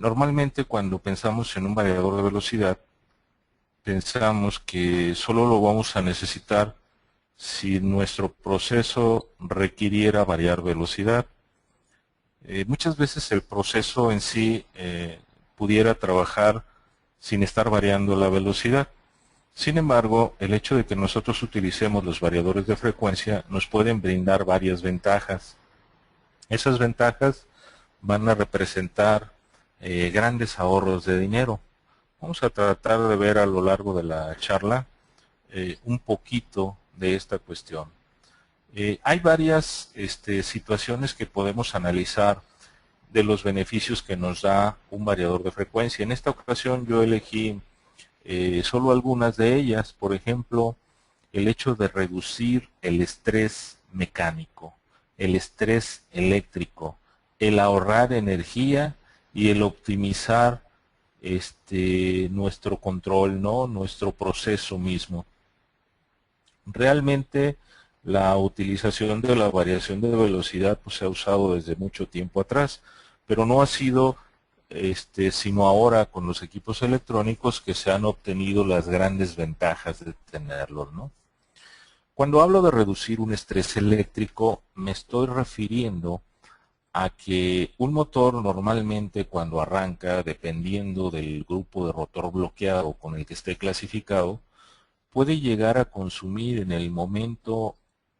Normalmente cuando pensamos en un variador de velocidad, pensamos que solo lo vamos a necesitar si nuestro proceso requiriera variar velocidad. Muchas veces el proceso en sí pudiera trabajar sin estar variando la velocidad. Sin embargo, el hecho de que nosotros utilicemos los variadores de frecuencia nos pueden brindar varias ventajas. Esas ventajas van a representar grandes ahorros de dinero. Vamos a tratar de ver a lo largo de la charla un poquito de esta cuestión. Hay varias situaciones que podemos analizar de los beneficios que nos da un variador de frecuencia. En esta ocasión yo elegí solo algunas de ellas. Por ejemplo, el hecho de reducir el estrés mecánico, el estrés eléctrico, el ahorrar energía y el optimizar nuestro control, ¿no? Nuestro proceso mismo. Realmente la utilización de la variación de velocidad pues, se ha usado desde mucho tiempo atrás, pero no ha sido sino ahora con los equipos electrónicos que se han obtenido las grandes ventajas de tenerlos, ¿no? Cuando hablo de reducir un estrés eléctrico, me estoy refiriendo a que un motor normalmente cuando arranca, dependiendo del grupo de rotor bloqueado con el que esté clasificado, puede llegar a consumir en el momento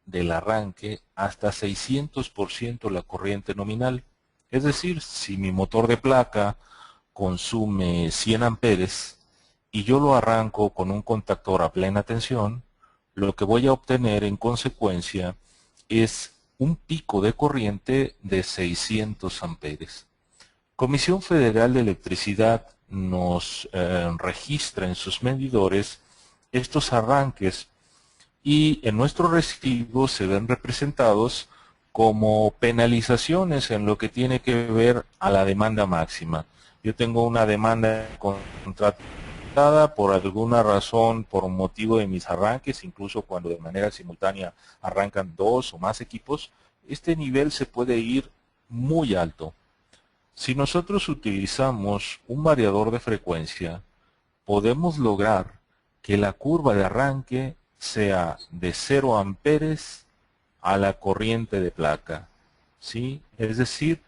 del arranque hasta 600% la corriente nominal. Es decir, si mi motor de placa consume 100 amperes y yo lo arranco con un contactor a plena tensión, lo que voy a obtener en consecuencia es un pico de corriente de 600 amperes. Comisión Federal de Electricidad nos registra en sus medidores estos arranques y en nuestros recibos se ven representados como penalizaciones en lo que tiene que ver a la demanda máxima. Yo tengo una demanda contratada por alguna razón, por motivo de mis arranques, incluso cuando de manera simultánea arrancan dos o más equipos, este nivel se puede ir muy alto. Si nosotros utilizamos un variador de frecuencia, podemos lograr que la curva de arranque sea de 0 amperes a la corriente de placa, ¿sí? Es decir,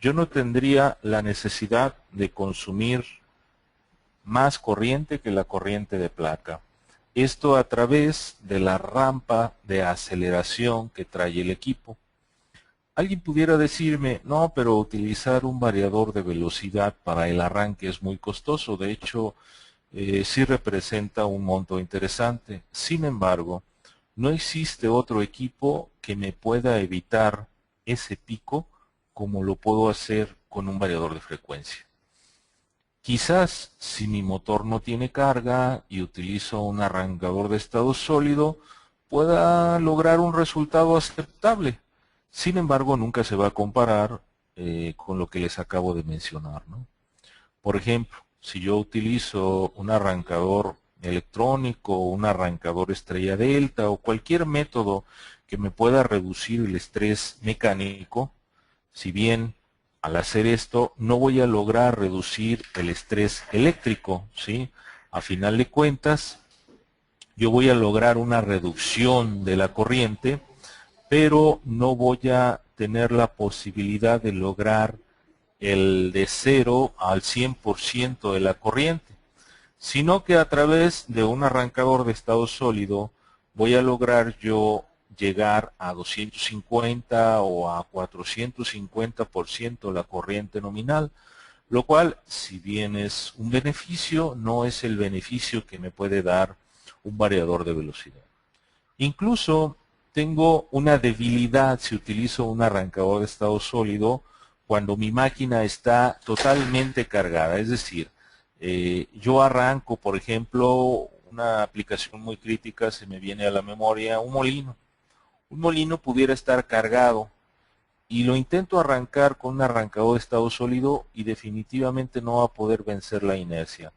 yo no tendría la necesidad de consumir más corriente que la corriente de placa. Esto a través de la rampa de aceleración que trae el equipo. Alguien pudiera decirme, no, pero utilizar un variador de velocidad para el arranque es muy costoso. De hecho, sí representa un monto interesante. Sin embargo, no existe otro equipo que me pueda evitar ese pico como lo puedo hacer con un variador de frecuencia. Quizás si mi motor no tiene carga y utilizo un arrancador de estado sólido, pueda lograr un resultado aceptable. Sin embargo, nunca se va a comparar con lo que les acabo de mencionar, ¿no? Por ejemplo, si yo utilizo un arrancador electrónico, un arrancador estrella delta o cualquier método que me pueda reducir el estrés mecánico, si bien al hacer esto no voy a lograr reducir el estrés eléctrico, ¿sí? A final de cuentas, yo voy a lograr una reducción de la corriente, pero no voy a tener la posibilidad de lograr el de 0 al 100% de la corriente, sino que a través de un arrancador de estado sólido voy a lograr yo llegar a 250 o a 450% la corriente nominal, lo cual, si bien es un beneficio, no es el beneficio que me puede dar un variador de velocidad. Incluso tengo una debilidad si utilizo un arrancador de estado sólido cuando mi máquina está totalmente cargada. Es decir, yo arranco, por ejemplo, una aplicación muy crítica, se me viene a la memoria un molino. Un molino pudiera estar cargado y lo intento arrancar con un arrancador de estado sólido y definitivamente no va a poder vencer la inercia.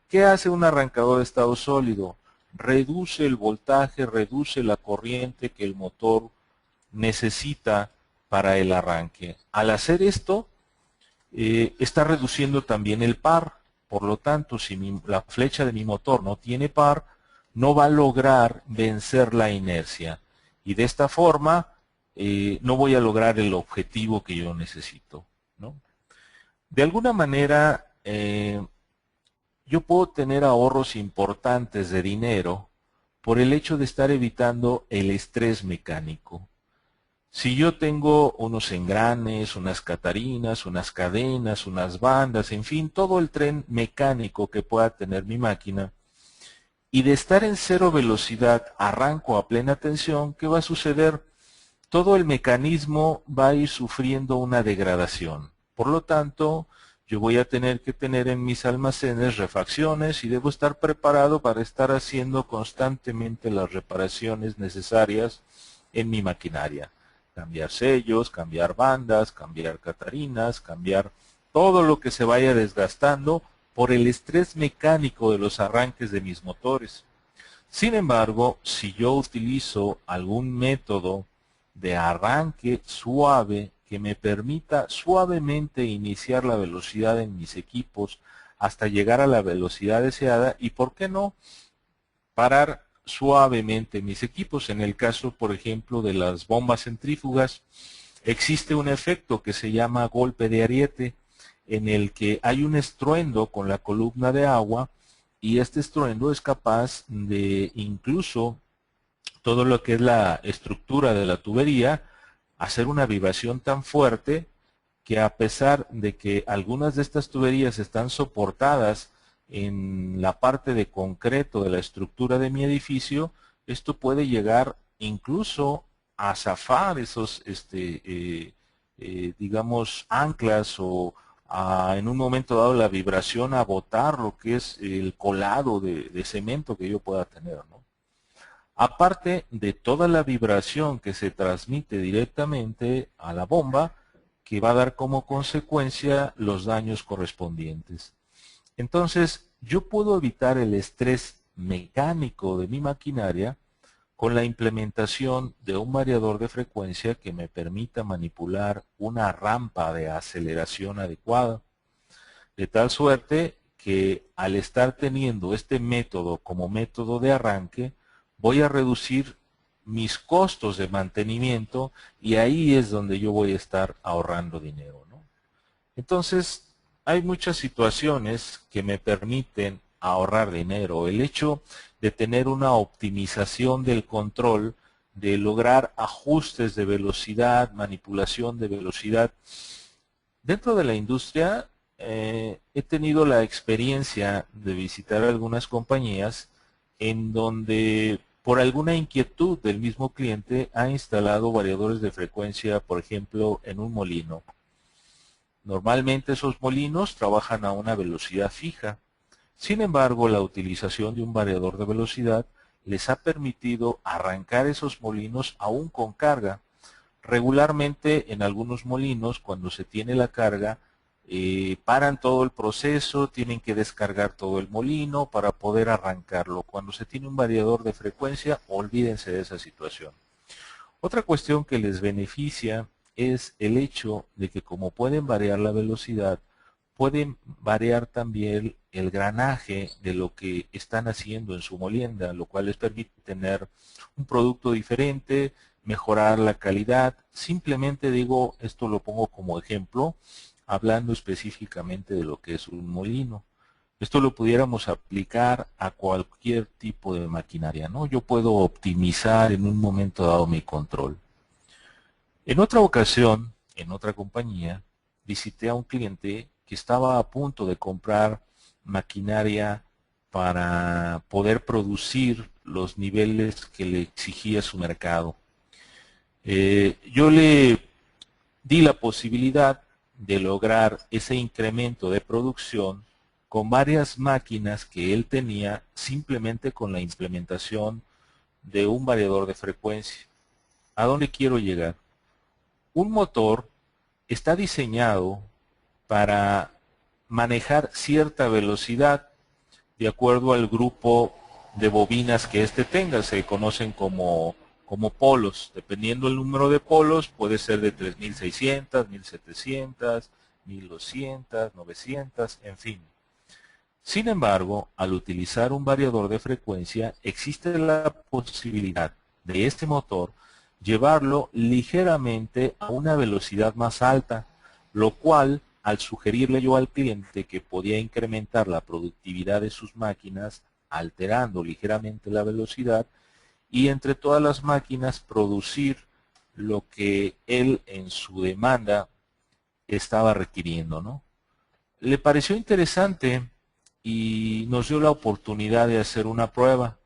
¿Qué hace un arrancador de estado sólido? Reduce el voltaje, reduce la corriente que el motor necesita para el arranque. Al hacer esto, está reduciendo también el par. Por lo tanto, si la flecha de mi motor no tiene par, no va a lograr vencer la inercia. Y de esta forma, no voy a lograr el objetivo que yo necesito, ¿no? De alguna manera, yo puedo tener ahorros importantes de dinero por el hecho de estar evitando el estrés mecánico. Si yo tengo unos engranes, unas catarinas, unas cadenas, unas bandas, en fin, todo el tren mecánico que pueda tener mi máquina, y de estar en cero velocidad arranco a plena tensión, ¿qué va a suceder? Todo el mecanismo va a ir sufriendo una degradación. Por lo tanto, yo voy a tener que tener en mis almacenes refacciones y debo estar preparado para estar haciendo constantemente las reparaciones necesarias en mi maquinaria. Cambiar sellos, cambiar bandas, cambiar catarinas, cambiar todo lo que se vaya desgastando por el estrés mecánico de los arranques de mis motores. Sin embargo, si yo utilizo algún método de arranque suave que me permita suavemente iniciar la velocidad en mis equipos hasta llegar a la velocidad deseada y, ¿por qué no?, parar suavemente mis equipos. En el caso, por ejemplo, de las bombas centrífugas, existe un efecto que se llama golpe de ariete, en el que hay un estruendo con la columna de agua y este estruendo es capaz de, incluso todo lo que es la estructura de la tubería, hacer una vibración tan fuerte que, a pesar de que algunas de estas tuberías están soportadas en la parte de concreto de la estructura de mi edificio, esto puede llegar incluso a zafar esos, digamos, anclas, o en un momento dado la vibración a botar lo que es el colado de cemento que yo pueda tener, ¿no? Aparte de toda la vibración que se transmite directamente a la bomba, que va a dar como consecuencia los daños correspondientes. Entonces, yo puedo evitar el estrés mecánico de mi maquinaria con la implementación de un variador de frecuencia que me permita manipular una rampa de aceleración adecuada, de tal suerte que, al estar teniendo este método como método de arranque, voy a reducir mis costos de mantenimiento y ahí es donde yo voy a estar ahorrando dinero, ¿no? Entonces, hay muchas situaciones que me permiten ahorrar dinero. El hecho de tener una optimización del control, de lograr ajustes de velocidad, manipulación de velocidad. Dentro de la industria, he tenido la experiencia de visitar algunas compañías en donde, por alguna inquietud del mismo cliente, ha instalado variadores de frecuencia, por ejemplo, en un molino. Normalmente esos molinos trabajan a una velocidad fija. Sin embargo, la utilización de un variador de velocidad les ha permitido arrancar esos molinos aún con carga. Regularmente, en algunos molinos, cuando se tiene la carga, paran todo el proceso, tienen que descargar todo el molino para poder arrancarlo. Cuando se tiene un variador de frecuencia, olvídense de esa situación. Otra cuestión que les beneficia es el hecho de que, como pueden variar la velocidad, pueden variar también el granaje de lo que están haciendo en su molienda, lo cual les permite tener un producto diferente, mejorar la calidad. Simplemente digo, esto lo pongo como ejemplo, hablando específicamente de lo que es un molino. Esto lo pudiéramos aplicar a cualquier tipo de maquinaria, ¿no? Yo puedo optimizar en un momento dado mi control. En otra ocasión, en otra compañía, visité a un cliente que estaba a punto de comprar maquinaria para poder producir los niveles que le exigía su mercado. Yo le di la posibilidad de lograr ese incremento de producción con varias máquinas que él tenía, simplemente con la implementación de un variador de frecuencia. ¿A dónde quiero llegar? Un motor está diseñado para manejar cierta velocidad de acuerdo al grupo de bobinas que éste tenga. Se conocen como polos. Dependiendo del número de polos, puede ser de 3600, 1700, 1200, 900, en fin. Sin embargo, al utilizar un variador de frecuencia, existe la posibilidad de este motor llevarlo ligeramente a una velocidad más alta, lo cual, al sugerirle yo al cliente que podía incrementar la productividad de sus máquinas, alterando ligeramente la velocidad, y entre todas las máquinas producir lo que él en su demanda estaba requiriendo, ¿no? Le pareció interesante y nos dio la oportunidad de hacer una prueba.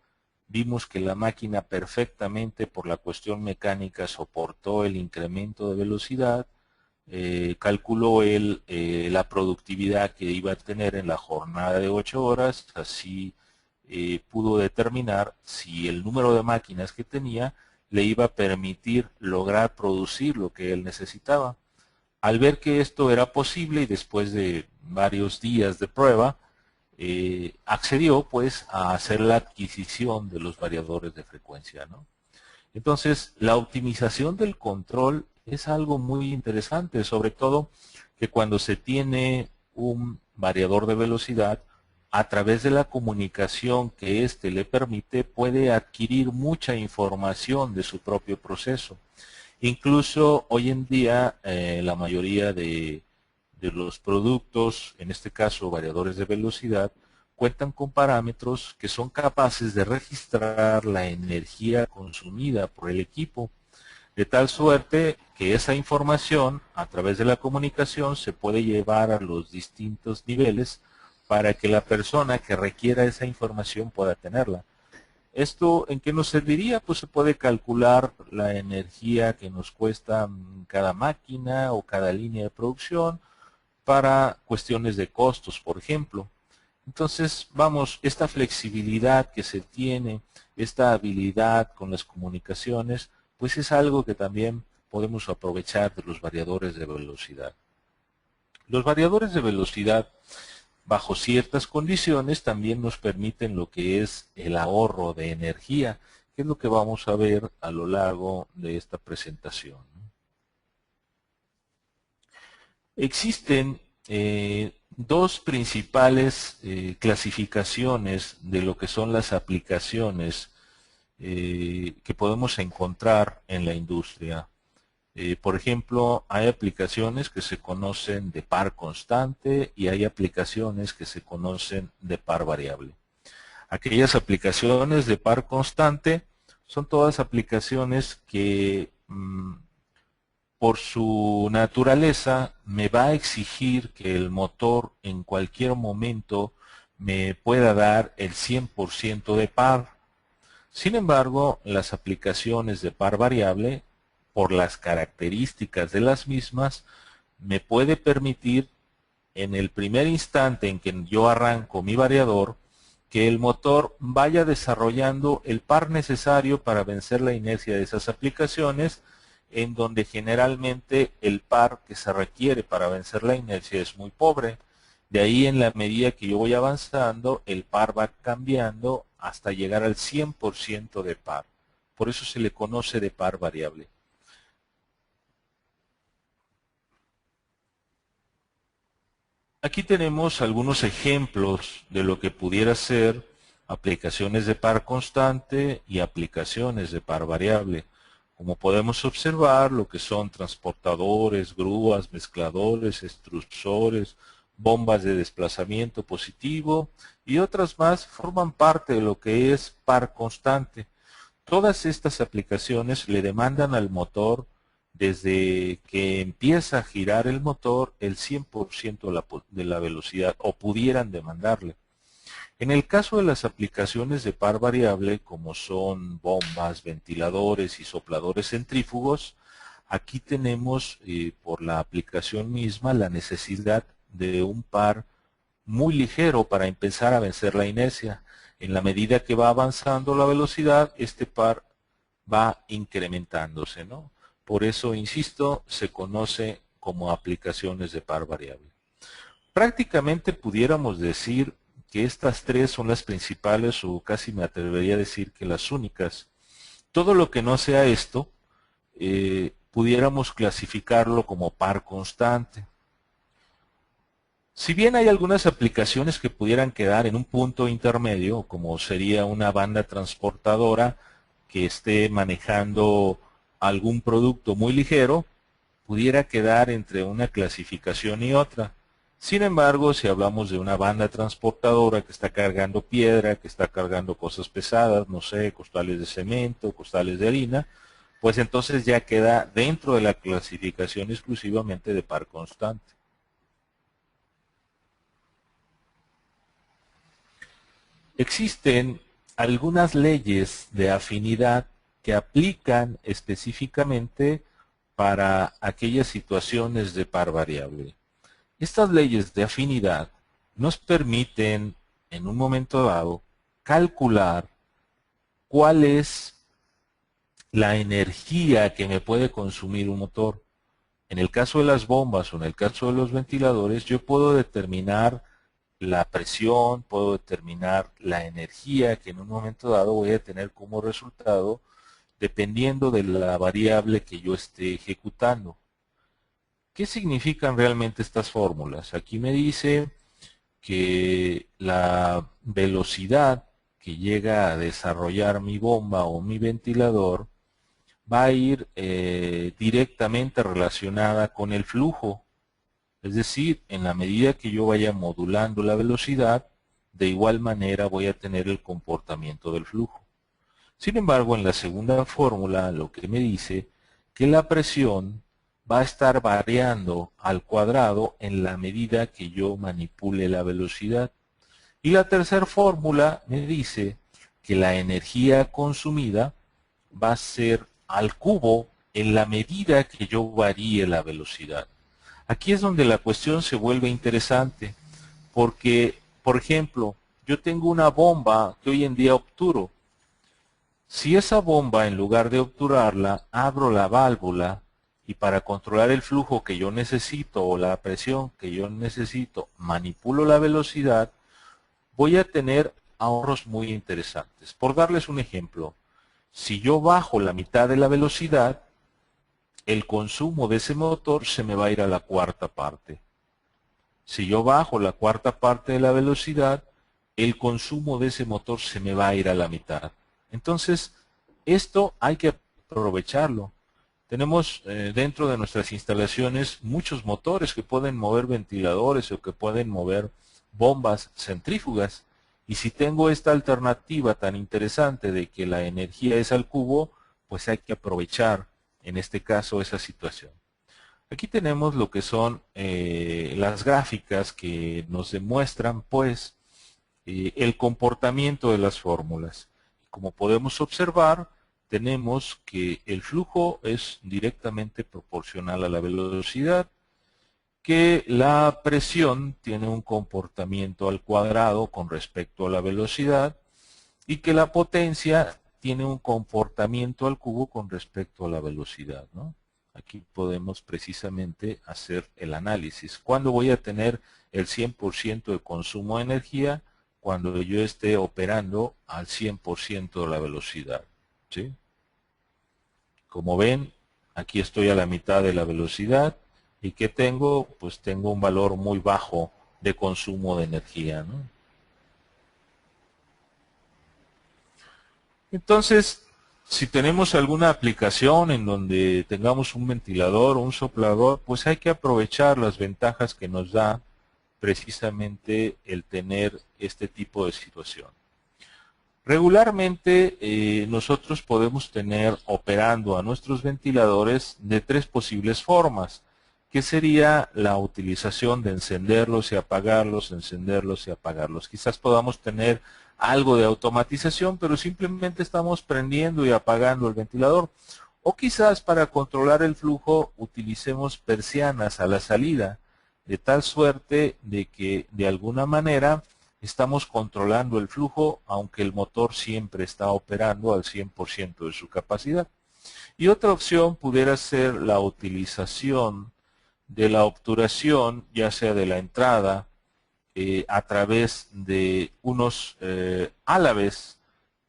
Vimos que la máquina perfectamente por la cuestión mecánica soportó el incremento de velocidad, calculó él la productividad que iba a tener en la jornada de 8 horas, así pudo determinar si el número de máquinas que tenía le iba a permitir lograr producir lo que él necesitaba. Al ver que esto era posible y después de varios días de prueba, accedió pues a hacer la adquisición de los variadores de frecuencia, ¿no? Entonces, la optimización del control es algo muy interesante, sobre todo que cuando se tiene un variador de velocidad, a través de la comunicación que éste le permite, puede adquirir mucha información de su propio proceso. Incluso hoy en día, la mayoría de los productos, en este caso variadores de velocidad, cuentan con parámetros que son capaces de registrar la energía consumida por el equipo, de tal suerte que esa información a través de la comunicación se puede llevar a los distintos niveles para que la persona que requiera esa información pueda tenerla. ¿Esto en qué nos serviría? Pues se puede calcular la energía que nos cuesta cada máquina o cada línea de producción para cuestiones de costos, por ejemplo. Entonces, vamos, esta flexibilidad que se tiene, esta habilidad con las comunicaciones, pues es algo que también podemos aprovechar de los variadores de velocidad. Los variadores de velocidad, bajo ciertas condiciones, también nos permiten lo que es el ahorro de energía, que es lo que vamos a ver a lo largo de esta presentación. Existen dos principales clasificaciones de lo que son las aplicaciones que podemos encontrar en la industria. Por ejemplo, hay aplicaciones que se conocen de par constante y hay aplicaciones que se conocen de par variable. Aquellas aplicaciones de par constante son todas aplicaciones que por su naturaleza me va a exigir que el motor en cualquier momento me pueda dar el 100% de par. Sin embargo, las aplicaciones de par variable, por las características de las mismas, me puede permitir en el primer instante en que yo arranco mi variador, que el motor vaya desarrollando el par necesario para vencer la inercia de esas aplicaciones, en donde generalmente el par que se requiere para vencer la inercia es muy pobre. De ahí, en la medida que yo voy avanzando, el par va cambiando hasta llegar al 100% de par. Por eso se le conoce de par variable. Aquí tenemos algunos ejemplos de lo que pudiera ser aplicaciones de par constante y aplicaciones de par variable. Como podemos observar, lo que son transportadores, grúas, mezcladores, extrusores, bombas de desplazamiento positivo y otras más forman parte de lo que es par constante. Todas estas aplicaciones le demandan al motor, desde que empieza a girar el motor, el 100% de la velocidad, o pudieran demandarle. En el caso de las aplicaciones de par variable, como son bombas, ventiladores y sopladores centrífugos, aquí tenemos por la aplicación misma la necesidad de un par muy ligero para empezar a vencer la inercia. En la medida que va avanzando la velocidad, este par va incrementándose, ¿no? Por eso, insisto, se conoce como aplicaciones de par variable. Prácticamente pudiéramos decir que estas tres son las principales, o casi me atrevería a decir que las únicas. Todo lo que no sea esto, pudiéramos clasificarlo como par constante. Si bien hay algunas aplicaciones que pudieran quedar en un punto intermedio, como sería una banda transportadora que esté manejando algún producto muy ligero, pudiera quedar entre una clasificación y otra. Sin embargo, si hablamos de una banda transportadora que está cargando piedra, que está cargando cosas pesadas, no sé, costales de cemento, costales de harina, pues entonces ya queda dentro de la clasificación exclusivamente de par constante. Existen algunas leyes de afinidad que aplican específicamente para aquellas situaciones de par variable. Estas leyes de afinidad nos permiten, en un momento dado, calcular cuál es la energía que me puede consumir un motor. En el caso de las bombas o en el caso de los ventiladores, yo puedo determinar la presión, puedo determinar la energía que en un momento dado voy a tener como resultado dependiendo de la variable que yo esté ejecutando. ¿Qué significan realmente estas fórmulas? Aquí me dice que la velocidad que llega a desarrollar mi bomba o mi ventilador va a ir directamente relacionada con el flujo. Es decir, en la medida que yo vaya modulando la velocidad, de igual manera voy a tener el comportamiento del flujo. Sin embargo, en la segunda fórmula lo que me dice que la presión va a estar variando al cuadrado en la medida que yo manipule la velocidad. Y la tercera fórmula me dice que la energía consumida va a ser al cubo en la medida que yo varíe la velocidad. Aquí es donde la cuestión se vuelve interesante, porque, por ejemplo, yo tengo una bomba que hoy en día obturo. Si esa bomba, en lugar de obturarla, abro la válvula y para controlar el flujo que yo necesito o la presión que yo necesito, manipulo la velocidad, voy a tener ahorros muy interesantes. Por darles un ejemplo, si yo bajo la mitad de la velocidad, el consumo de ese motor se me va a ir a la cuarta parte. Si yo bajo la cuarta parte de la velocidad, el consumo de ese motor se me va a ir a la mitad. Entonces, esto hay que aprovecharlo. Tenemos dentro de nuestras instalaciones muchos motores que pueden mover ventiladores o que pueden mover bombas centrífugas. Y si tengo esta alternativa tan interesante de que la energía es al cubo, pues hay que aprovechar en este caso esa situación. Aquí tenemos lo que son las gráficas que nos demuestran pues el comportamiento de las fórmulas. Como podemos observar, tenemos que el flujo es directamente proporcional a la velocidad, que la presión tiene un comportamiento al cuadrado con respecto a la velocidad y que la potencia tiene un comportamiento al cubo con respecto a la velocidad, ¿no? Aquí podemos precisamente hacer el análisis. ¿Cuándo voy a tener el 100% de consumo de energía? Cuando yo esté operando al 100% de la velocidad, ¿sí? Como ven, aquí estoy a la mitad de la velocidad. ¿Y qué tengo? Pues tengo un valor muy bajo de consumo de energía, ¿no? Entonces, si tenemos alguna aplicación en donde tengamos un ventilador o un soplador, pues hay que aprovechar las ventajas que nos da precisamente el tener este tipo de situación. Regularmente nosotros podemos tener operando a nuestros ventiladores de tres posibles formas, que sería la utilización de encenderlos y apagarlos, encenderlos y apagarlos. Quizás podamos tener algo de automatización, pero simplemente estamos prendiendo y apagando el ventilador. O quizás para controlar el flujo utilicemos persianas a la salida, de tal suerte de que de alguna manera estamos controlando el flujo, aunque el motor siempre está operando al 100% de su capacidad. Y otra opción pudiera ser la utilización de la obturación, ya sea de la entrada, a través de unos álabes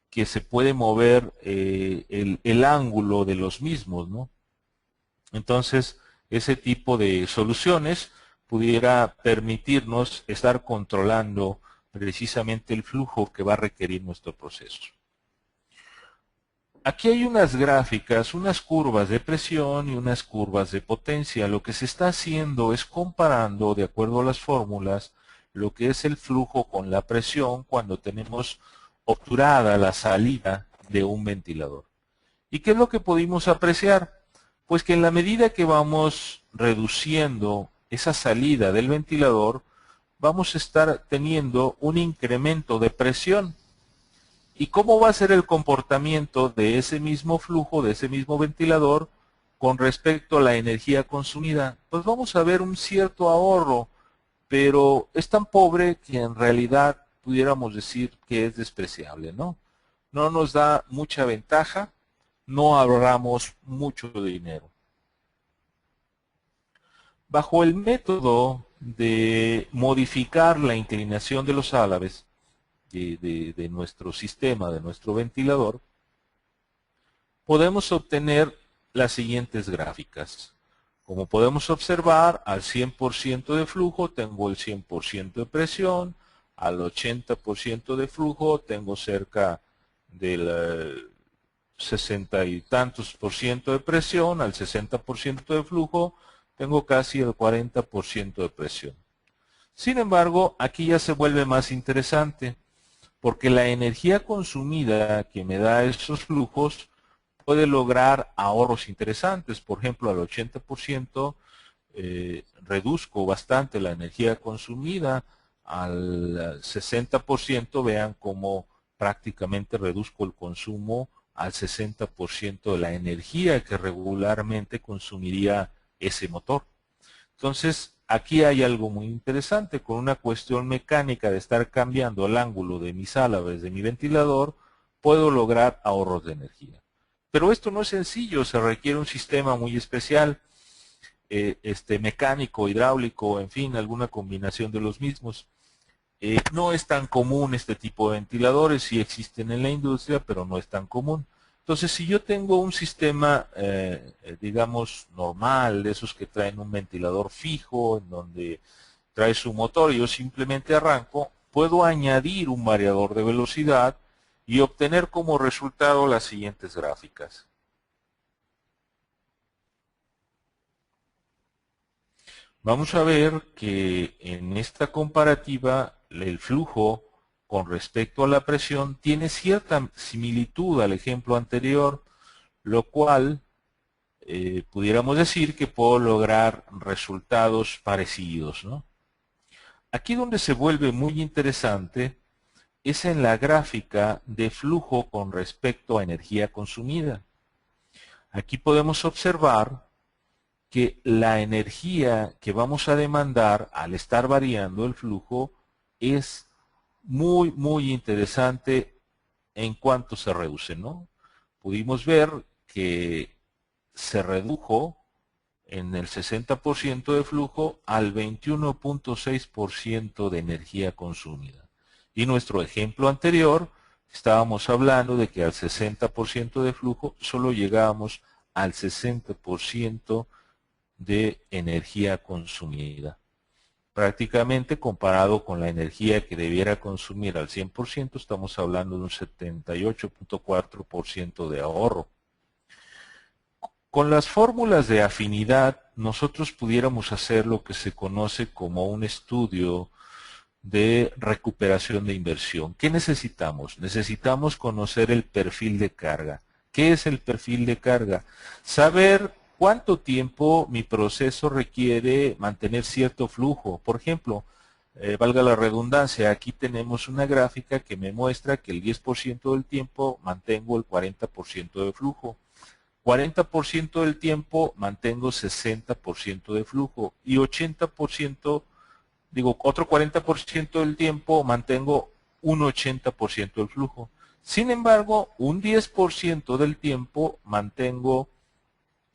que se puede mover el ángulo de los mismos, ¿no? Entonces, ese tipo de soluciones pudiera permitirnos estar controlando precisamente el flujo que va a requerir nuestro proceso. Aquí hay unas gráficas, unas curvas de presión y unas curvas de potencia. Lo que se está haciendo es comparando, de acuerdo a las fórmulas, lo que es el flujo con la presión cuando tenemos obturada la salida de un ventilador. ¿Y qué es lo que pudimos apreciar? Pues que en la medida que vamos reduciendo esa salida del ventilador, vamos a estar teniendo un incremento de presión. ¿Y cómo va a ser el comportamiento de ese mismo flujo, de ese mismo ventilador, con respecto a la energía consumida? Pues vamos a ver un cierto ahorro, pero es tan pobre que en realidad pudiéramos decir que es despreciable, ¿no? No nos da mucha ventaja, no ahorramos mucho dinero. Bajo el método de modificar la inclinación de los álabes, de nuestro sistema, de nuestro ventilador, podemos obtener las siguientes gráficas. Como podemos observar, al 100% de flujo tengo el 100% de presión, al 80% de flujo tengo cerca del 60 y tantos por ciento de presión, al 60% de flujo tengo casi el 40% de presión. Sin embargo, aquí ya se vuelve más interesante, porque la energía consumida que me da esos flujos puede lograr ahorros interesantes. Por ejemplo, al 80% reduzco bastante la energía consumida, al 60% vean cómo prácticamente reduzco el consumo al 60% de la energía que regularmente consumiría ese motor. Entonces, aquí hay algo muy interesante. Con una cuestión mecánica de estar cambiando el ángulo de mis álabes de mi ventilador, puedo lograr ahorros de energía. Pero esto no es sencillo, se requiere un sistema muy especial, mecánico, hidráulico, en fin, alguna combinación de los mismos. No es tan común este tipo de ventiladores, sí existen en la industria, pero no es tan común. Entonces, si yo tengo un sistema, digamos, normal, de esos que traen un ventilador fijo, en donde trae su motor y yo simplemente arranco, puedo añadir un variador de velocidad y obtener como resultado las siguientes gráficas. Vamos a ver que en esta comparativa el flujo con respecto a la presión tiene cierta similitud al ejemplo anterior, lo cual pudiéramos decir que puedo lograr resultados parecidos, ¿no? Aquí donde se vuelve muy interesante es en la gráfica de flujo con respecto a energía consumida. Aquí podemos observar que la energía que vamos a demandar al estar variando el flujo es muy interesante en cuanto se reduce, ¿no? Pudimos ver que se redujo en el 60% de flujo al 21.6% de energía consumida. Y nuestro ejemplo anterior, estábamos hablando de que al 60% de flujo solo llegábamos al 60% de energía consumida. Prácticamente comparado con la energía que debiera consumir al 100%, estamos hablando de un 78.4% de ahorro. Con las fórmulas de afinidad, nosotros pudiéramos hacer lo que se conoce como un estudio de recuperación de inversión. ¿Qué necesitamos? Necesitamos conocer el perfil de carga. ¿Qué es el perfil de carga? Saber cuánto tiempo mi proceso requiere mantener cierto flujo. Por ejemplo, valga la redundancia, aquí tenemos una gráfica que me muestra que el 10% del tiempo mantengo el 40% de flujo. 40% del tiempo mantengo 60% de flujo y 80%, otro 40% del tiempo mantengo un 80% del flujo. Sin embargo, un 10% del tiempo mantengo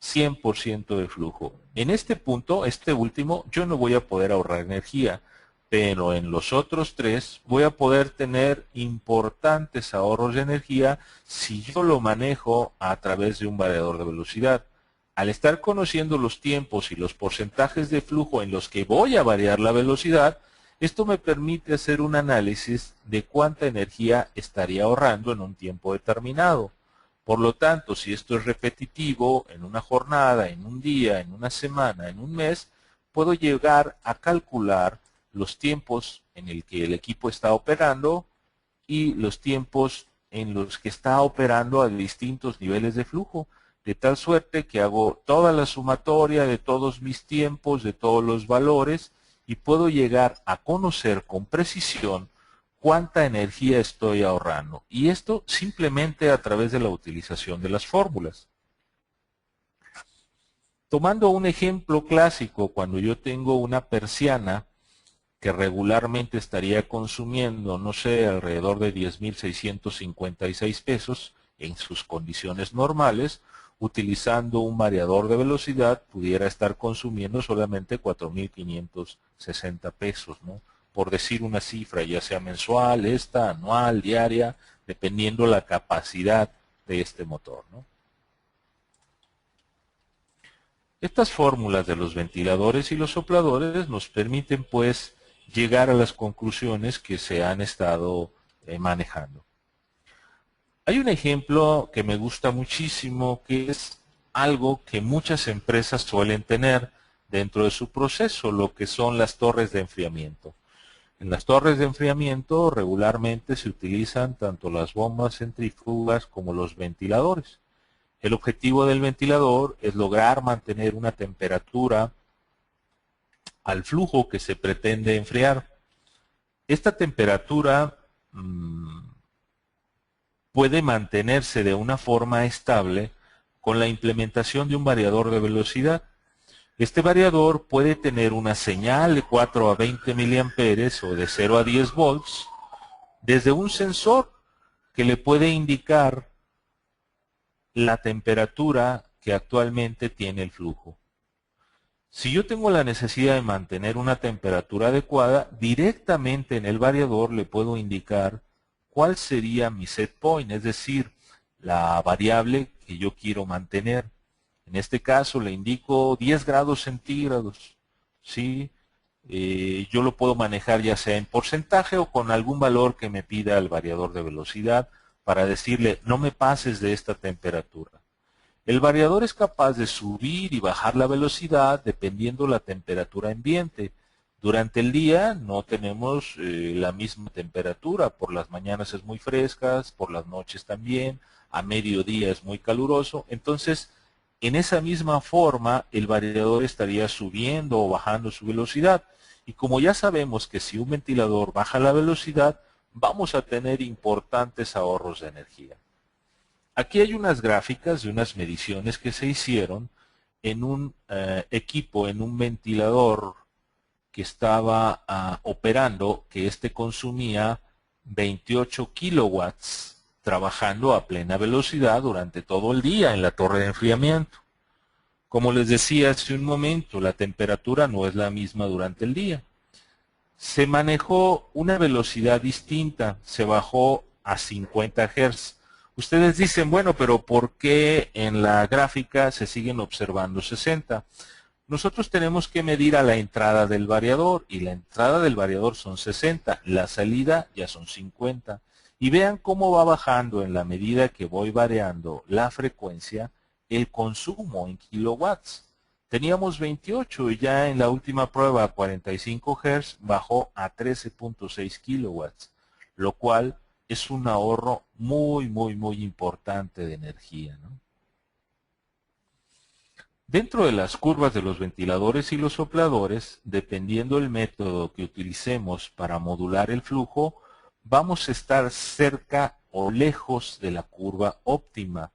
100% de flujo. En este punto, este último, yo no voy a poder ahorrar energía, pero en los otros tres voy a poder tener importantes ahorros de energía si yo lo manejo a través de un variador de velocidad. Al estar conociendo los tiempos y los porcentajes de flujo en los que voy a variar la velocidad, esto me permite hacer un análisis de cuánta energía estaría ahorrando en un tiempo determinado. Por lo tanto, si esto es repetitivo en una jornada, en un día, en una semana, en un mes, puedo llegar a calcular los tiempos en el que el equipo está operando y los tiempos en los que está operando a distintos niveles de flujo, de tal suerte que hago toda la sumatoria de todos mis tiempos, de todos los valores, y puedo llegar a conocer con precisión cuánta energía estoy ahorrando. Y esto simplemente a través de la utilización de las fórmulas. Tomando un ejemplo clásico, cuando yo tengo una persiana que regularmente estaría consumiendo, no sé, alrededor de 10,656 pesos en sus condiciones normales, utilizando un variador de velocidad pudiera estar consumiendo solamente 4,560 pesos, ¿no? Por decir una cifra, ya sea mensual, anual, diaria, dependiendo la capacidad de este motor, ¿no? Estas fórmulas de los ventiladores y los sopladores nos permiten, pues, llegar a las conclusiones que se han estado manejando. Hay un ejemplo que me gusta muchísimo, que es algo que muchas empresas suelen tener dentro de su proceso, lo que son las torres de enfriamiento. En las torres de enfriamiento regularmente se utilizan tanto las bombas centrífugas como los ventiladores. El objetivo del ventilador es lograr mantener una temperatura al flujo que se pretende enfriar. Esta temperatura puede mantenerse de una forma estable con la implementación de un variador de velocidad. Este variador puede tener una señal de 4 a 20 miliamperes o de 0 a 10 volts desde un sensor que le puede indicar la temperatura que actualmente tiene el flujo. Si yo tengo la necesidad de mantener una temperatura adecuada, directamente en el variador le puedo indicar cuál sería mi set point, es decir, la variable que yo quiero mantener. En este caso le indico 10 grados centígrados, ¿sí? Yo lo puedo manejar ya sea en porcentaje o con algún valor que me pida el variador de velocidad para decirle no me pases de esta temperatura. El variador es capaz de subir y bajar la velocidad dependiendo la temperatura ambiente. Durante el día no tenemos la misma temperatura, por las mañanas es muy frescas, por las noches también, a mediodía es muy caluroso, entonces en esa misma forma el variador estaría subiendo o bajando su velocidad. Y como ya sabemos que si un ventilador baja la velocidad, vamos a tener importantes ahorros de energía. Aquí hay unas gráficas de unas mediciones que se hicieron en un equipo, en un ventilador que estaba operando, que este consumía 28 kilowatts trabajando a plena velocidad durante todo el día en la torre de enfriamiento. Como les decía hace un momento, la temperatura no es la misma durante el día. Se manejó una velocidad distinta, se bajó a 50 Hz. Ustedes dicen, bueno, pero ¿por qué en la gráfica se siguen observando 60? Nosotros tenemos que medir a la entrada del variador y la entrada del variador son 60, la salida ya son 50. Y vean cómo va bajando en la medida que voy variando la frecuencia, el consumo en kilowatts. Teníamos 28 y ya en la última prueba a 45 Hz bajó a 13.6 kilowatts, lo cual es un ahorro muy importante de energía, ¿no? Dentro de las curvas de los ventiladores y los sopladores, dependiendo del método que utilicemos para modular el flujo, vamos a estar cerca o lejos de la curva óptima.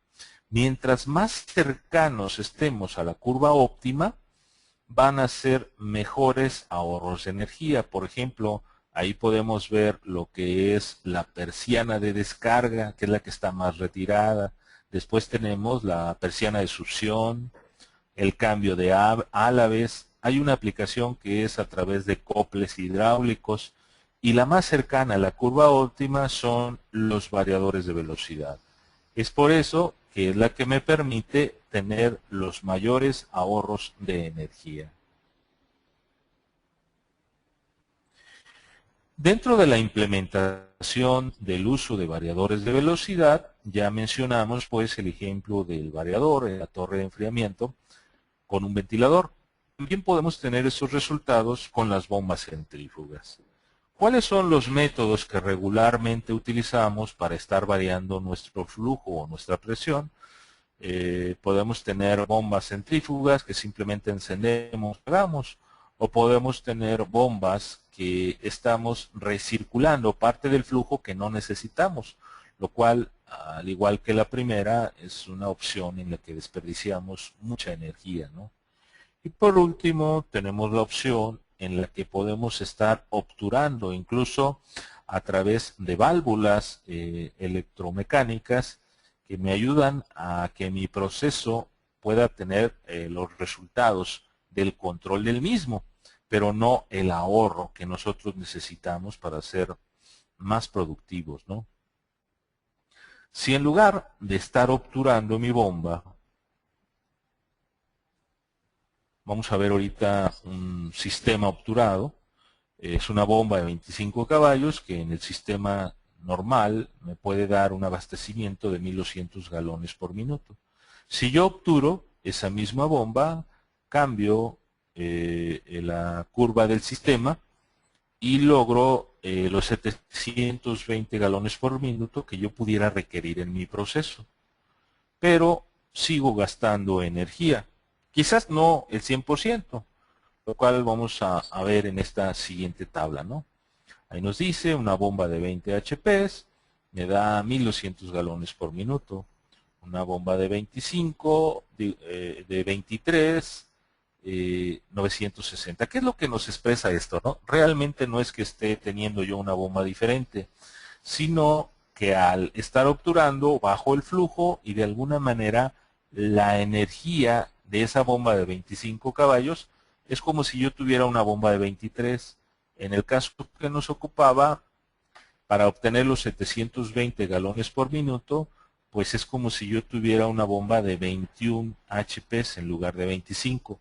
Mientras más cercanos estemos a la curva óptima, van a ser mejores ahorros de energía. Por ejemplo, ahí podemos ver lo que es la persiana de descarga, que es la que está más retirada. Después tenemos la persiana de succión, el cambio de álabes. Hay una aplicación que es a través de coples hidráulicos y la más cercana a la curva óptima son los variadores de velocidad. Es por eso que es la que me permite tener los mayores ahorros de energía. Dentro de la implementación del uso de variadores de velocidad, ya mencionamos pues el ejemplo del variador en la torre de enfriamiento con un ventilador. También podemos tener esos resultados con las bombas centrífugas. ¿Cuáles son los métodos que regularmente utilizamos para estar variando nuestro flujo o nuestra presión? Podemos tener bombas centrífugas que simplemente encendemos y apagamos, o podemos tener bombas que estamos recirculando parte del flujo que no necesitamos, lo cual, al igual que la primera, es una opción en la que desperdiciamos mucha energía, ¿no? Y por último, tenemos la opción en la que podemos estar obturando, incluso a través de válvulas electromecánicas, que me ayudan a que mi proceso pueda tener los resultados del control del mismo, pero no el ahorro que nosotros necesitamos para ser más productivos, ¿no? Si en lugar de estar obturando mi bomba, vamos a ver ahorita un sistema obturado, es una bomba de 25 caballos que en el sistema normal me puede dar un abastecimiento de 1200 galones por minuto. Si yo obturo esa misma bomba, cambio la curva del sistema y logro los 720 galones por minuto que yo pudiera requerir en mi proceso. Pero sigo gastando energía. Quizás no el 100%, lo cual vamos a ver en esta siguiente tabla, ¿no? Ahí nos dice una bomba de 20 HP me da 1200 galones por minuto. Una bomba de 25, de 23, 960. ¿Qué es lo que nos expresa esto, no? Realmente no es que esté teniendo yo una bomba diferente, sino que al estar obturando bajo el flujo y de alguna manera la energía de esa bomba de 25 caballos es como si yo tuviera una bomba de 23. En el caso que nos ocupaba, para obtener los 720 galones por minuto, pues es como si yo tuviera una bomba de 21 HP en lugar de 25.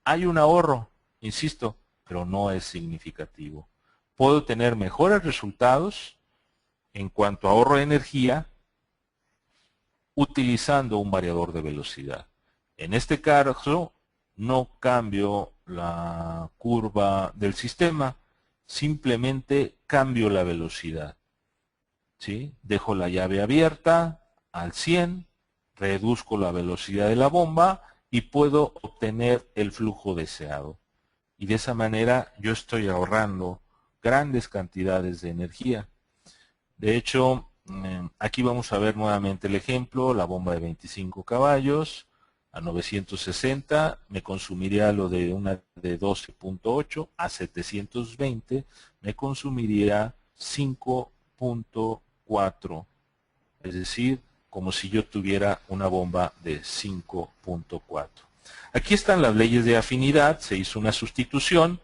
Hay un ahorro, insisto, pero no es significativo. Puedo tener mejores resultados en cuanto a ahorro de energía utilizando un variador de velocidad. En este caso, no cambio la curva del sistema, simplemente cambio la velocidad. ¿Sí? Dejo la llave abierta al 100, reduzco la velocidad de la bomba y puedo obtener el flujo deseado. Y de esa manera yo estoy ahorrando grandes cantidades de energía. De hecho, aquí vamos a ver nuevamente el ejemplo, la bomba de 25 caballos a 960 me consumiría lo de una de 12.8 a 720 me consumiría 5.4, es decir, como si yo tuviera una bomba de 5.4. Aquí están las leyes de afinidad, se hizo una sustitución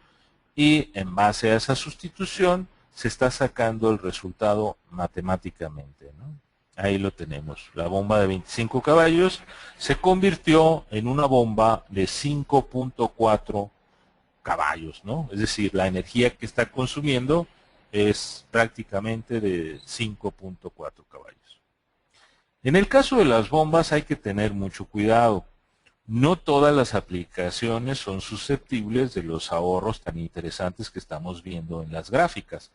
y en base a esa sustitución se está sacando el resultado matemáticamente, ¿no? Ahí lo tenemos. La bomba de 25 caballos se convirtió en una bomba de 5.4 caballos, ¿no? Es decir, la energía que está consumiendo es prácticamente de 5.4 caballos. En el caso de las bombas hay que tener mucho cuidado. No todas las aplicaciones son susceptibles de los ahorros tan interesantes que estamos viendo en las gráficas.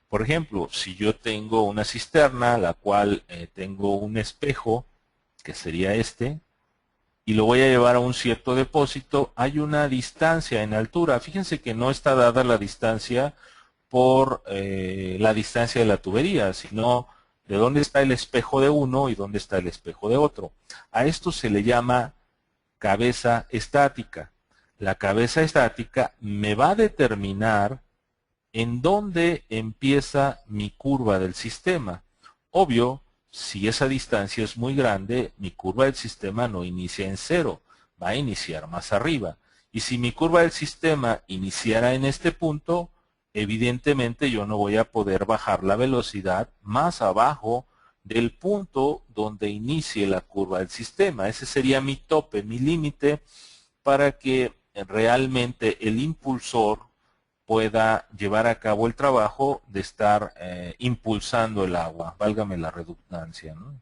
Por ejemplo, si yo tengo una cisterna, la cual tengo un espejo, que sería este, y lo voy a llevar a un cierto depósito, hay una distancia en altura. Fíjense que no está dada la distancia por la distancia de la tubería, sino de dónde está el espejo de uno y dónde está el espejo de otro. A esto se le llama cabeza estática. La cabeza estática me va a determinar en dónde empieza mi curva del sistema. Obvio, si esa distancia es muy grande, mi curva del sistema no inicia en 0, va a iniciar más arriba. Y si mi curva del sistema iniciara en este punto, evidentemente yo no voy a poder bajar la velocidad más abajo del punto donde inicie la curva del sistema. Ese sería mi tope, mi límite, para que realmente el impulsor pueda llevar a cabo el trabajo de estar impulsando el agua, válgame la redundancia, ¿no?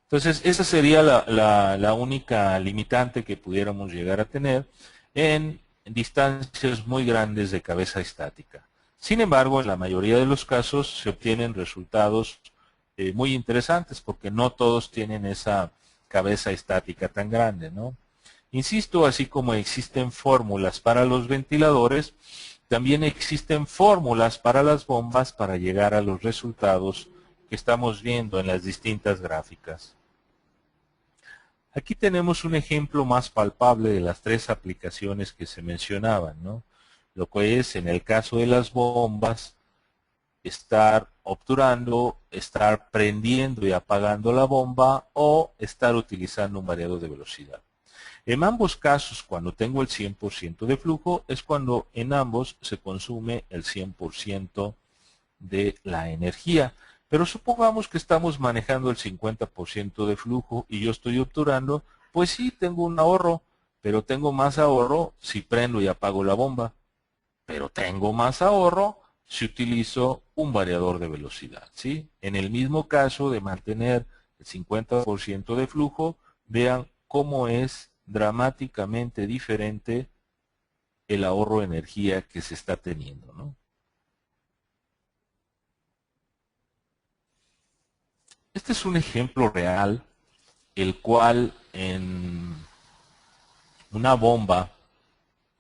Entonces, esa sería la única limitante que pudiéramos llegar a tener en distancias muy grandes de cabeza estática. Sin embargo, en la mayoría de los casos se obtienen resultados muy interesantes porque no todos tienen esa cabeza estática tan grande, ¿no? Insisto, así como existen fórmulas para los ventiladores, también existen fórmulas para las bombas para llegar a los resultados que estamos viendo en las distintas gráficas. Aquí tenemos un ejemplo más palpable de las tres aplicaciones que se mencionaban, ¿no? Lo que es, en el caso de las bombas, estar obturando, estar prendiendo y apagando la bomba o estar utilizando un variador de velocidad. En ambos casos, cuando tengo el 100% de flujo, es cuando en ambos se consume el 100% de la energía. Pero supongamos que estamos manejando el 50% de flujo y yo estoy obturando, pues sí, tengo un ahorro, pero tengo más ahorro si prendo y apago la bomba. Pero tengo más ahorro si utilizo un variador de velocidad, ¿sí? En el mismo caso de mantener el 50% de flujo, vean cómo es dramáticamente diferente el ahorro de energía que se está teniendo, ¿no? Este es un ejemplo real, el cual en una bomba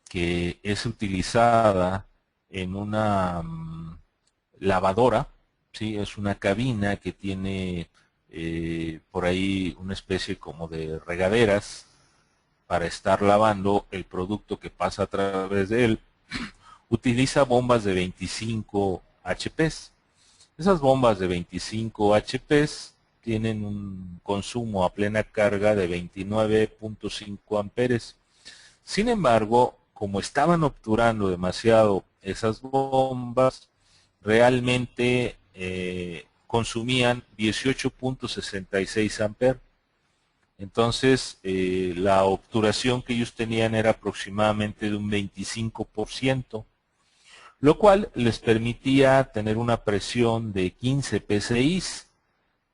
que es utilizada en una lavadora, ¿sí? Es una cabina que tiene por ahí una especie como de regaderas para estar lavando el producto que pasa a través de él. Utiliza bombas de 25 HPs. Esas bombas de 25 HPs tienen un consumo a plena carga de 29.5 amperes. Sin embargo, como estaban obturando demasiado esas bombas, realmente consumían 18.66 amperes. Entonces, la obturación que ellos tenían era aproximadamente de un 25%, lo cual les permitía tener una presión de 15 PSI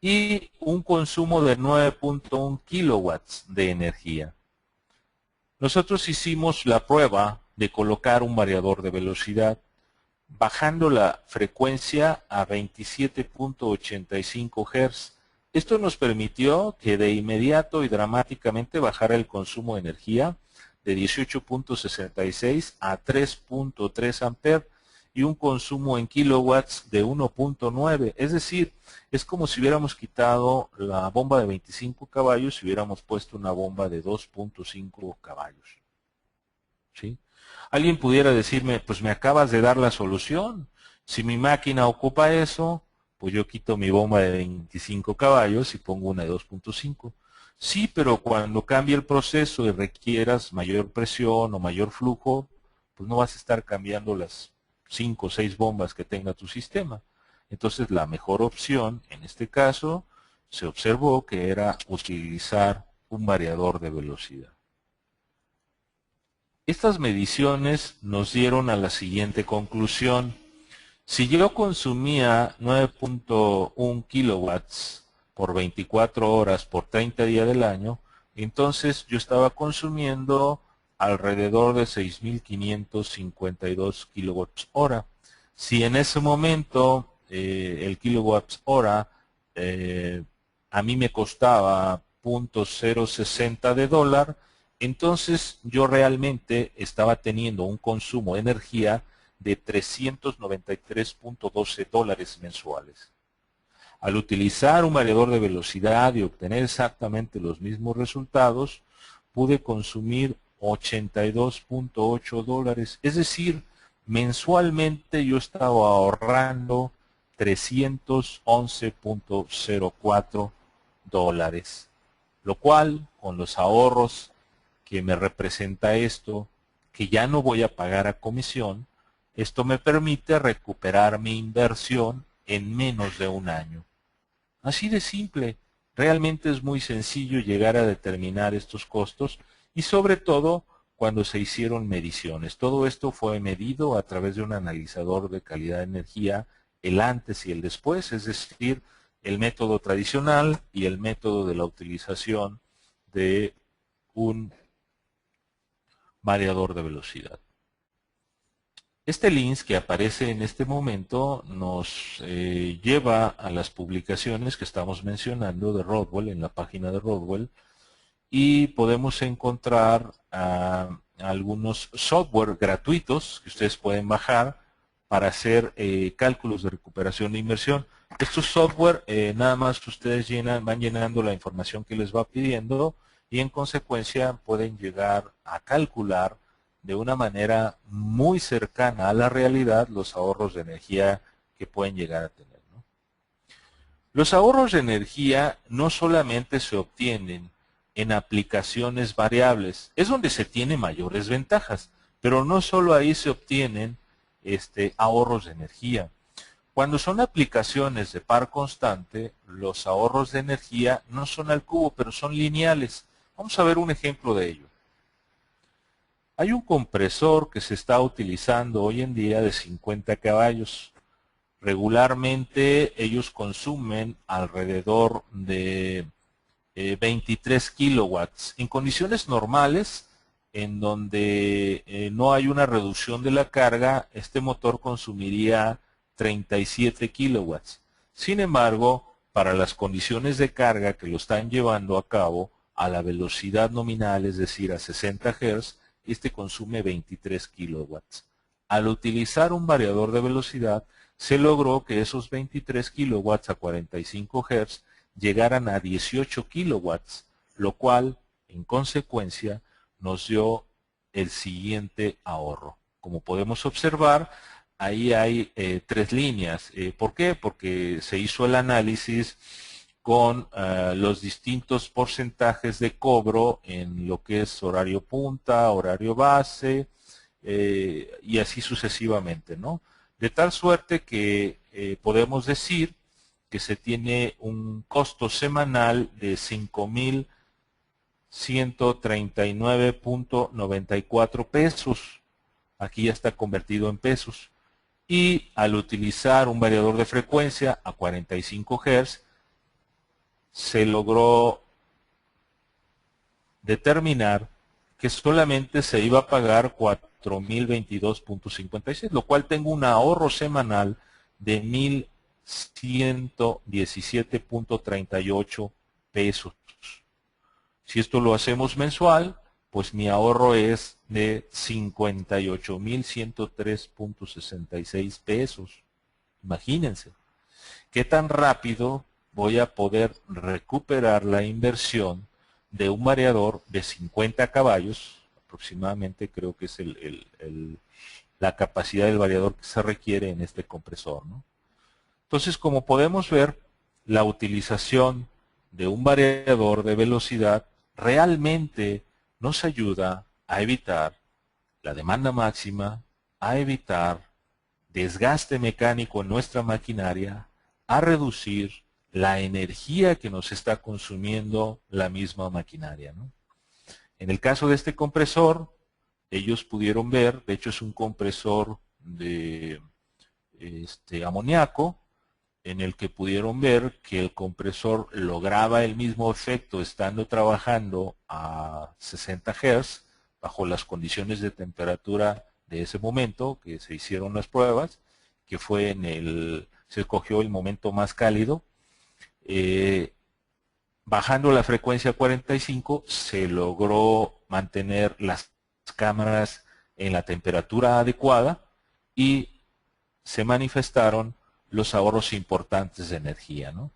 y un consumo de 9.1 kilowatts de energía. Nosotros hicimos la prueba de colocar un variador de velocidad, bajando la frecuencia a 27.85 Hz. Esto nos permitió que de inmediato y dramáticamente bajara el consumo de energía de 18.66 a 3.3 amperes y un consumo en kilowatts de 1.9. Es decir, es como si hubiéramos quitado la bomba de 25 caballos y hubiéramos puesto una bomba de 2.5 caballos. ¿Sí? Alguien pudiera decirme, pues me acabas de dar la solución. Si mi máquina ocupa eso, pues yo quito mi bomba de 25 caballos y pongo una de 2.5. Sí, pero cuando cambie el proceso y requieras mayor presión o mayor flujo, pues no vas a estar cambiando las 5 o 6 bombas que tenga tu sistema. Entonces la mejor opción, en este caso, se observó que era utilizar un variador de velocidad. Estas mediciones nos dieron a la siguiente conclusión. Si yo consumía 9.1 kilowatts por 24 horas por 30 días del año, entonces yo estaba consumiendo alrededor de 6.552 kilowatts hora. Si en ese momento el kilowatts hora a mí me costaba 0.060 de dólar, entonces yo realmente estaba teniendo un consumo de energía de 393.12 dólares mensuales. Al utilizar un variador de velocidad y obtener exactamente los mismos resultados, pude consumir 82.8 dólares. Es decir, mensualmente yo estaba ahorrando 311.04 dólares, lo cual, con los ahorros que me representa esto, que ya no voy a pagar a comisión, Esto me permite recuperar mi inversión en menos de un año. Así de simple. Realmente es muy sencillo llegar a determinar estos costos y sobre todo cuando se hicieron mediciones. Todo esto fue medido a través de un analizador de calidad de energía, el antes y el después, es decir, el método tradicional y el método de la utilización de un variador de velocidad. Este link que aparece en este momento nos lleva a las publicaciones que estamos mencionando de Rodwell, en la página de Rodwell, y podemos encontrar algunos software gratuitos que ustedes pueden bajar para hacer cálculos de recuperación de inversión. Estos software nada más ustedes van llenando la información que les va pidiendo y en consecuencia pueden llegar a calcular de una manera muy cercana a la realidad los ahorros de energía que pueden llegar a tener, ¿no? Los ahorros de energía no solamente se obtienen en aplicaciones variables, es donde se tienen mayores ventajas, pero no solo ahí se obtienen ahorros de energía. Cuando son aplicaciones de par constante, los ahorros de energía no son al cubo, pero son lineales. Vamos a ver un ejemplo de ello. Hay un compresor que se está utilizando hoy en día de 50 caballos. Regularmente ellos consumen alrededor de 23 kilowatts. En condiciones normales, en donde no hay una reducción de la carga, este motor consumiría 37 kilowatts. Sin embargo, para las condiciones de carga que lo están llevando a cabo a la velocidad nominal, es decir, a 60 Hz, este consume 23 kilowatts. Al utilizar un variador de velocidad, se logró que esos 23 kilowatts a 45 Hz llegaran a 18 kilowatts, lo cual, en consecuencia, nos dio el siguiente ahorro. Como podemos observar, ahí hay tres líneas. ¿Por qué? Porque se hizo el análisis con los distintos porcentajes de cobro en lo que es horario punta, horario base, y así sucesivamente, ¿no? De tal suerte que podemos decir que se tiene un costo semanal de 5,139.94 pesos. Aquí ya está convertido en pesos. Y al utilizar un variador de frecuencia a 45 Hz, se logró determinar que solamente se iba a pagar 4,022.56, lo cual tengo un ahorro semanal de 1,117.38 pesos. Si esto lo hacemos mensual, pues mi ahorro es de 58,103.66 pesos. Imagínense, ¿qué tan rápido voy a poder recuperar la inversión de un variador de 50 caballos? Aproximadamente creo que es la capacidad del variador que se requiere en este compresor, ¿no? Entonces, como podemos ver, la utilización de un variador de velocidad realmente nos ayuda a evitar la demanda máxima, a evitar desgaste mecánico en nuestra maquinaria, a reducir la energía que nos está consumiendo la misma maquinaria, ¿no? En el caso de este compresor, ellos pudieron ver, de hecho es un compresor de amoníaco, en el que pudieron ver que el compresor lograba el mismo efecto estando trabajando a 60 Hz bajo las condiciones de temperatura de ese momento que se hicieron las pruebas, que fue se escogió el momento más cálido. Bajando la frecuencia a 45 se logró mantener las cámaras en la temperatura adecuada y se manifestaron los ahorros importantes de energía, ¿no?